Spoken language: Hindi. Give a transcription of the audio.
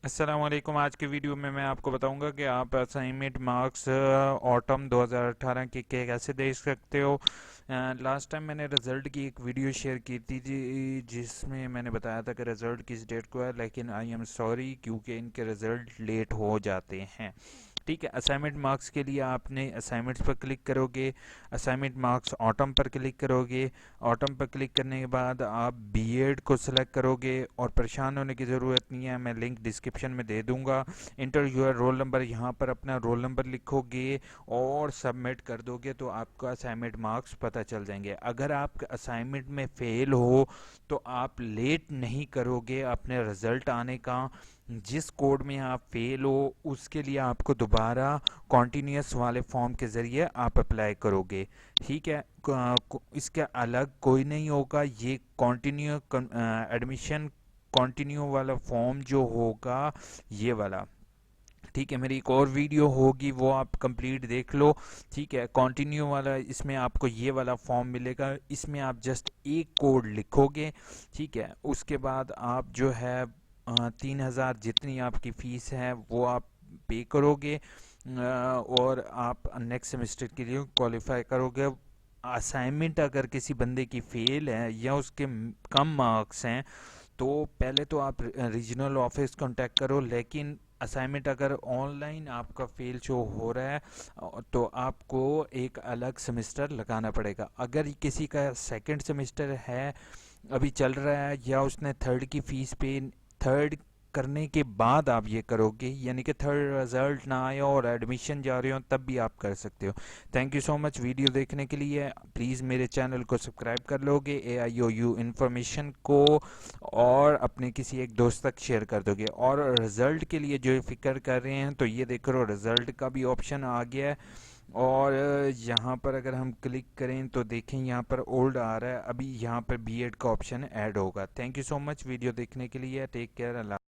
अस्सलाम वालेकुम। आज के वीडियो में मैं आपको बताऊंगा कि आप असाइनमेंट मार्क्स ऑटम 2018 के कैसे देख सकते हो। लास्ट टाइम मैंने रिज़ल्ट की एक वीडियो शेयर की थी जिसमें मैंने बताया था कि रिज़ल्ट किस डेट को है, लेकिन आई एम सॉरी क्योंकि इनके रिज़ल्ट लेट हो जाते हैं। ठीक है, असाइनमेंट मार्क्स के लिए आपने असाइनमेंट्स पर क्लिक करोगे, असाइनमेंट मार्क्स ऑटम पर क्लिक करोगे। ऑटम पर क्लिक करने के बाद आप बीएड को सिलेक्ट करोगे और परेशान होने की ज़रूरत नहीं है, मैं लिंक डिस्क्रिप्शन में दे दूंगा। इंटर यूर रोल नंबर, यहाँ पर अपना रोल नंबर लिखोगे और सबमिट कर दोगे तो आपका असाइनमेंट मार्क्स पता चल जाएंगे। अगर आप असाइनमेंट में फेल हो तो आप लेट नहीं करोगे अपने रिजल्ट आने का। जिस कोड में आप फेल हो उसके लिए आपको दोबारा कॉन्टीन्यूस वाले फॉर्म के ज़रिए आप अप्लाई करोगे। ठीक है, इसके अलग कोई नहीं होगा। ये कॉन्टिन्यू एडमिशन कॉन्टिन्यू वाला फॉर्म जो होगा, ये वाला। ठीक है, मेरी एक और वीडियो होगी वो आप कंप्लीट देख लो। ठीक है, कंटिन्यू वाला इसमें आपको ये वाला फॉर्म मिलेगा, इसमें आप जस्ट एक कोड लिखोगे। ठीक है, उसके बाद आप जो है 3,000 जितनी आपकी फ़ीस है वो आप पे करोगे, और आप नेक्स्ट सेमेस्टर के लिए क्वालिफाई करोगे। असाइनमेंट अगर किसी बंदे की फेल है या उसके कम मार्क्स हैं तो पहले तो आप रीजनल ऑफिस कांटेक्ट करो, लेकिन असाइनमेंट अगर ऑनलाइन आपका फेल शो हो रहा है तो आपको एक अलग सेमेस्टर लगाना पड़ेगा। अगर किसी का सेकंड सेमेस्टर है, अभी चल रहा है, या उसने थर्ड की फीस पे थर्ड करने के बाद आप ये करोगे, यानी कि थर्ड रिजल्ट ना आया और एडमिशन जा रहे हो, तब भी आप कर सकते हो। Thank you so much video देखने के लिए। प्लीज़ मेरे चैनल को सब्सक्राइब कर लोगे AIOU इन्फॉर्मेशन को, और अपने किसी एक दोस्त तक शेयर कर दोगे। और रिज़ल्ट के लिए जो फिक्र कर रहे हैं तो ये देख लो, रिज़ल्ट का भी ऑप्शन आ गया है। और यहाँ पर अगर हम क्लिक करें तो देखें यहाँ पर ओल्ड आ रहा है, अभी यहाँ पर बीएड का ऑप्शन ऐड होगा। Thank you so much video देखने के लिए। Take care. अल्लाह।